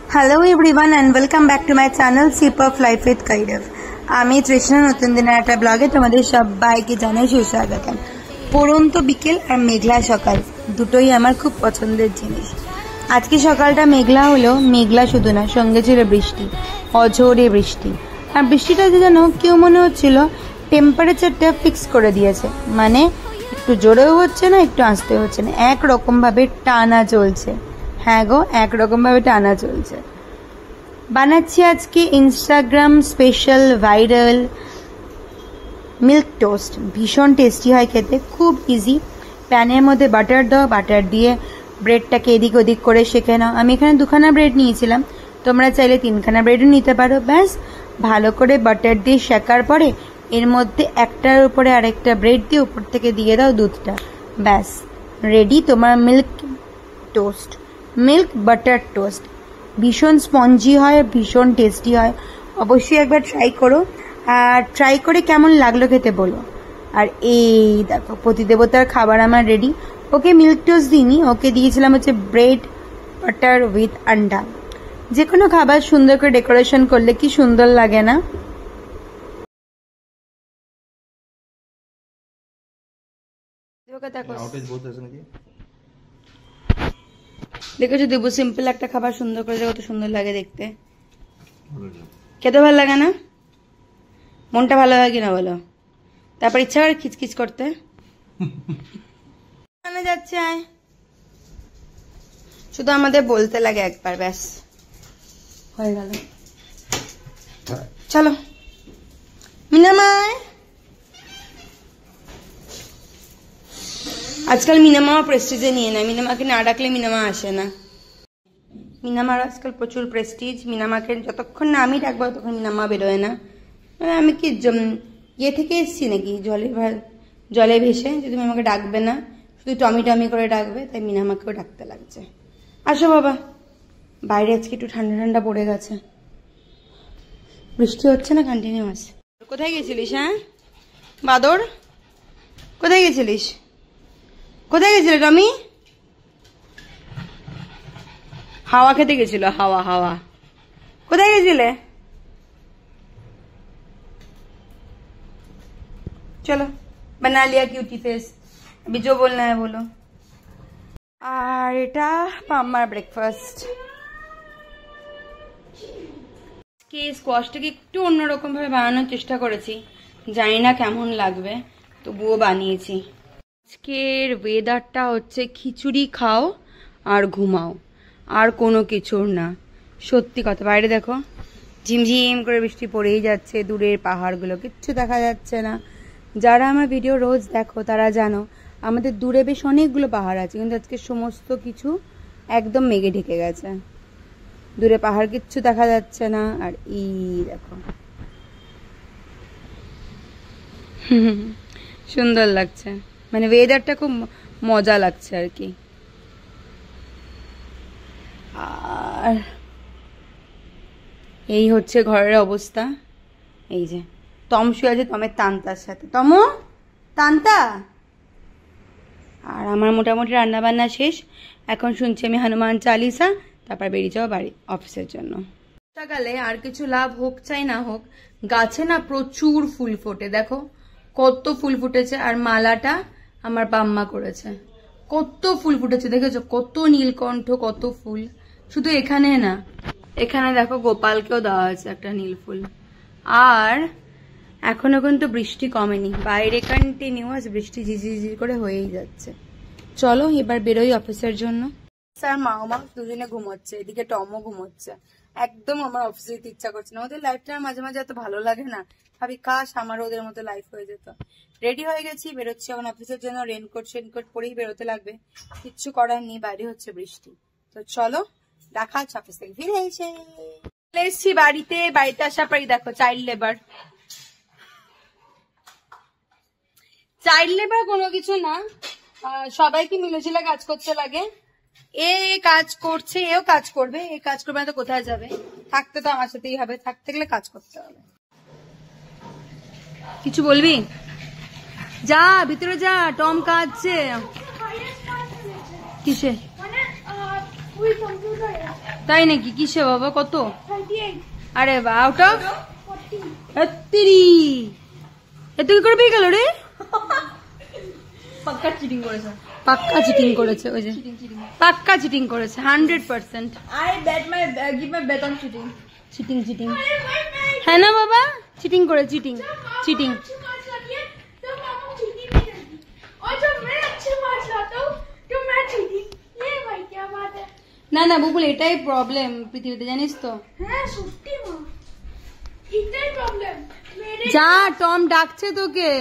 Hello everyone and welcome back to my channel Sip of Life with Kaidev. আমি তৃষ্ণা নতুন দিনের একটা ব্লগে তোমাদের সবাইকে জানাই সুস্বাগতম। পড়ন্ত বিকেল আর মেঘলা সকাল দুটোই আমার খুব পছন্দের জিনিস। আজকে সকালটা মেঘলা হলো, মেঘলা শুধু না, সঙ্গে ছিল বৃষ্টি, অঝোরে বৃষ্টি। আর বৃষ্টিটা যেন কেউ মনে হচ্ছিল টেম্পারেচারটা ফিক্স করে দিয়েছে, মানে একটু জোরেও হচ্ছে না, একটু আস্তে হচ্ছে না, একরকম ভাবে টানা চলছে। হ্যাঁ গো, একরকম ভাবে টানা চলছে। বানাচ্ছি আজকে Instagram special viral milk toast. ভীষণ টেস্টি হয় খেতে, খুব ইজি। প্যানের মধ্যে বাটার দাও, বাটার দিয়ে ব্রেডটাকে এদিক ওদিক করে সেঁকে নাও। আমি এখানে 2খানা ব্রেড নিয়েছিলাম, তোমরা চাইলে 3খানা ব্রেডও নিতে পারো। ব্যাস ভালো করে বাটার দিয়ে সেঁকার পরে এর মধ্যে একটার উপরে আরেকটা ব্রেড দিয়ে উপর থেকে দিয়ে দাও দুধটা। ব্যাস রেডি তোমার milk toast, milk butter toast. ভীষণ স্পঞ্জি হয়, ভীষণ টেস্টি হয়। অবশ্যই একবার ট্রাই করো, আর ট্রাই করে কেমন লাগলো খেতে বলো। আর এই দেখো প্রতিদেবতার খাবার আমার রেডি। ওকে মিল্ক টোস্ট দিইনি, ওকে দিয়েছিলাম হচ্ছে ব্রেড বাটার উইথ আন্ডা। যে কোনো খাবার সুন্দর করে ডেকোরেশন করলে কি সুন্দর লাগে না? দেখেছো দেবো, সিম্পল একটা খাবার সুন্দর করে কত সুন্দর লাগে দেখতে, খেতে ভালো লাগে না? মনটা ভালো হয় কিনা বলো? তারপর ইচ্ছা করে খিচখিচ করতে। যাচ্ছে শুধু আমাদের বলতে লাগে একবার, ব্যাস হয়ে গেল। চলো মিনামায়। আজকাল মিনামা প্রেস্টিজে নিয়ে নেয়, মিনামাকে না ডাকলে মিনামা আসে না। মিনামার আজকাল প্রচুর প্রেস্টিজ। মিনামাকে যতক্ষণ না আমি ডাকবো ততক্ষণ মিনামা বেরোয় না। আমি কি ইয়ে থেকে এসছি নাকি জলে ভেসে, যে তুমি আমাকে ডাকবে না, শুধু টমি টমি করে ডাকবে, তাই মিনামাকেও ডাকতে লাগছে। আসো বাবা, বাইরে আজকে একটু ঠান্ডা ঠান্ডা পড়ে গেছে, বৃষ্টি হচ্ছে না কন্টিনিউয়াস। কোথায় গেছিলিস? হ্যাঁ বাদর, কোথায় গেছিলিস? কোথায় গেছিলে টমি? হাওয়া খেতে গেছিল। হাওয়া হাওয়া কোথায় গেছিলে? চলো বানা লিয়া কিউটি ফেস, अभी जो बोलना है बोलो। আর এটা আমার ব্রেকফাস্ট। স্কোয়াশটাকে একটু অন্যরকম ভাবে বানানোর চেষ্টা করেছি, জানি না কেমন লাগবে, তবুও বানিয়েছি। আজকের ওয়েদারটা হচ্ছে খিচুড়ি খাও আর ঘুমাও, আর কোনো কিছুর না। সত্যি কথা, বাইরে দেখো ঝিমঝিম করে বৃষ্টি পড়েই যাচ্ছে, দূরের পাহাড়গুলো কিচ্ছু দেখা যাচ্ছে না। যারা আমার ভিডিও রোজ দেখো তারা জানো আমাদের দূরে বেশ অনেকগুলো পাহাড় আছে, কিন্তু আজকে সমস্ত কিছু একদম মেঘে ঢেকে গেছে, দূরে পাহাড় কিচ্ছু দেখা যাচ্ছে না। আর এই দেখো সুন্দর লাগছে, মানে ওয়েদারটা খুব মজা লাগছে আর কি। আর এই হচ্ছে ঘরের অবস্থা। এই যে তম শুয়ে আছে তমের তান্তার সাথে, তম তান্তা। আর আমার মোটামুটি রান্নাবান্না শেষ, এখন শুনছি আমি হনুমান চালিসা, তারপর বেরিয়ে যাওয়া বাড়ি অফিসের জন্য। সকালে আর কিছু লাভ হোক চাই না হোক, গাছে না প্রচুর ফুল ফোটে, দেখো কত ফুল ফুটেছে। আর মালাটা আমার বাম্মা করেছে, কত ফুল ফুটেছে দেখেছো, কত নীলকণ্ঠ, কত ফুল। শুধু এখানে না, এখানে দেখো গোপালকেও দেওয়া হয়েছে একটা নীল ফুল। আর এখনো কিন্তু বৃষ্টি কমেনি, বাইরে কন্টিনিউয়াস বৃষ্টি ঝিঝিঝি করে হয়েই যাচ্ছে। চলো এবার বেরোই অফিসের জন্য। স্যার মা দুজনে ঘুমোচ্ছে, এদিকে টমও ঘুমোচ্ছে। একদম আমার অফিসে যেতে ইচ্ছা করছে না, ওদের লাইফটা মাঝে মাঝে এত ভালো লাগে না, ভাবি কাশ আমার ওদের মতো লাইফ হয়ে যেত। রেডি হয়ে গেছি, বেরোচ্ছি এখন অফিসের জন্য। রেনকোট পরেই বেরোতে লাগবে, কিচ্ছু করার নেই, বাইরে হচ্ছে বৃষ্টি। তো চলো দেখা হচ্ছে অফিস থেকে ফিরে এসেছি বাড়িতে। বাড়িতে আসার পরই দেখো চাইল্ড লেবার। চাইল্ড লেবার কোনো কিছু না, সবাইকে মিলেঝিলে কাজ করতে লাগে। এ কাজ করছে, এও কাজ করবে, এ কাজ করবে না তো কোথায় যাবে? থাকতে তো আমার সাথেই হবে, থাকতে গেলে কাজ করতে হবে। কিছু বলবি? যা ভিতরে যা, টম কাঁদছে। কিসে? তাই নাকি? কিসে বাবা? কত? আরে বা, আউট অফ 30। এত কি করে পেয়ে গেল রে? পাক্কা চিটিং করেছে, পাক্কা চিটিং করেছে, ওই যে পাক্কা চিটিং করেছে 100%। I bet my give my bet on cheating. Cheating cheating, হ্যাঁ না বাবা? চিটিং করে, চিটিং চিটিং। না না বুবুল, এটাই প্রবলেম পৃথিবীতে, জানিস তো? হ্যাঁ সত্যি মা, এটাই প্রবলেম। যা, টম ডাকছে তোকে।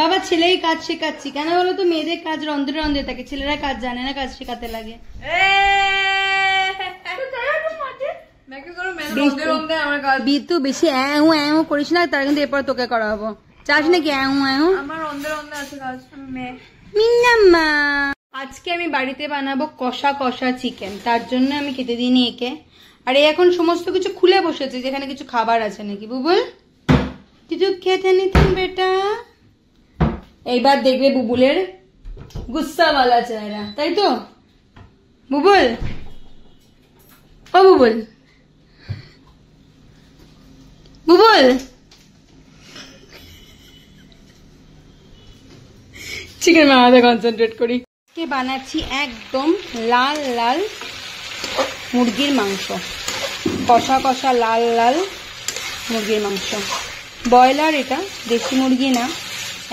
বাবা ছেলেই কাজ শেখাচ্ছি, কেন বলো তো? মেয়েদের কাজ রন্ধে রন্ধে থাকে, ছেলেরা কাজ জানে না, কাজ শেখাতে লাগে। বিতু বেশি এও এও করিস না, তার কিন্তু এরপর তোকে করা হবো। চাস নাকি এও এও? আমার রন্ধে রন্ধে আছে কাজ, আমি মেয়ে। মিন্নাম্মা, আজকে আমি বাড়িতে বানাবো কষা কষা চিকেন, তার জন্য আমি খেতে দিইনি একে। আর এখন সমস্ত কিছু খুলে বসেছে, যেখানে কিছু খাবার আছে নাকি বুবুল? কিছু খেতে নিতেন বেটা। এইবার দেখবে বুবুলের গুস্সাওয়ালা চেহারা, তাই তো বুবুল? ও বুবুল, বুবুল চিকেন বানাতে কনসেন্ট্রেট করি। কে বানাচ্ছি একদম লাল লাল মুরগির মাংস, কষা কষা লাল লাল মুরগির মাংস। ব্রয়লার, এটা দেশি মুরগি না,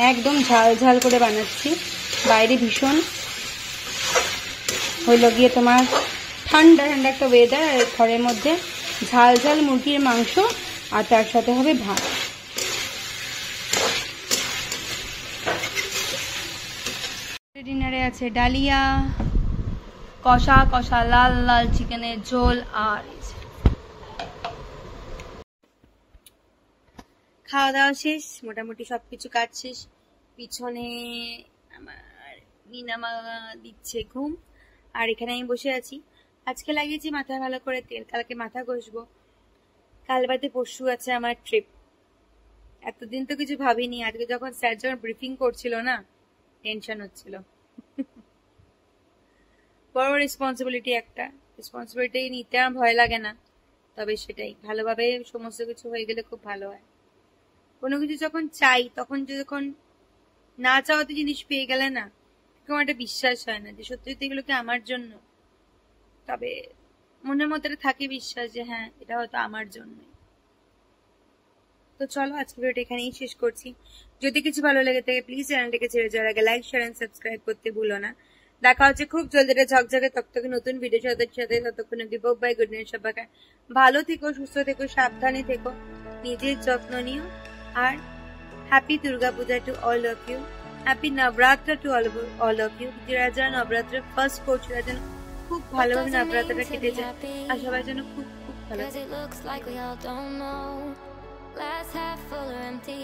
একদম ঝাল ঝাল করে বানাচ্ছি। বাইরে ভীষণ হইল গিয়ে তোমার ঠান্ডা ঠান্ডা একটা ওয়েদার, আর ঘরের মধ্যে ঝাল ঝাল মুরগির মাংস, আর তার সাথে হবে ভাত। ডিনারে আছে ডালিয়া, কষা কষা লাল লাল চিকেনের ঝোল, আর খাওয়া দাওয়া শেষ, মোটামুটি সবকিছু কাজ শেষ। পিছনে আমার মিনামা দিচ্ছে ঘুম, আর এখানে আমি বসে আছি। আজকে লাগিয়েছি মাথা ভালো করে তেল, কালকে মাথা ঘষবো। কাল বাদে পরশু আছে আমার ট্রিপ। এতদিন তো কিছু ভাবিনি, আজকে যখন স্যার যখন ব্রিফিং করছিল না, টেনশন হচ্ছিল। বড় রেসপন্সিবিলিটি, একটা রেসপন্সিবিলিটি নিতে আমার ভয় লাগে না, তবে সেটাই ভালোভাবে সমস্ত কিছু হয়ে গেলে খুব ভালো হয়। কোনো কিছু যখন চাই, তখন যখন না চাওয়াতে জিনিস পেয়ে গেলে না, এরকম একটা বিশ্বাস হয় না যে সত্যি সত্যি এগুলো কি আমার জন্য। তবে মনের মধ্যে থাকে বিশ্বাস যে হ্যাঁ, এটা হয়তো আমার জন্য। তো চলো আজকে ভিডিওটা এখানেই শেষ করছি। যদি কিছু ভালো লেগে থাকে প্লিজ চ্যানেলটাকে ছেড়ে যাওয়ার আগে লাইক শেয়ার এন্ড সাবস্ক্রাইব করতে ভুলো না। দেখা হচ্ছে খুব জলদি ঝকঝকে তকতকে নতুন ভিডিও সাথে। ততক্ষণ অব্দি বাই, গুড নাইট সবাইকে। ভালো থেকো, সুস্থ থেকো, সাবধানে থেকো, নিজের যত্ন নিও। আর happy Durga Puja to all of you, happy Navratra to all of you. যারা যারা নবরাত্রা ফার্স্ট করছে, তারা যেন খুব ভালোভাবে নবরাত্রাটা কেটে যায়, আর সবাই যেন খুব খুব ভালো। Glass half full or empty.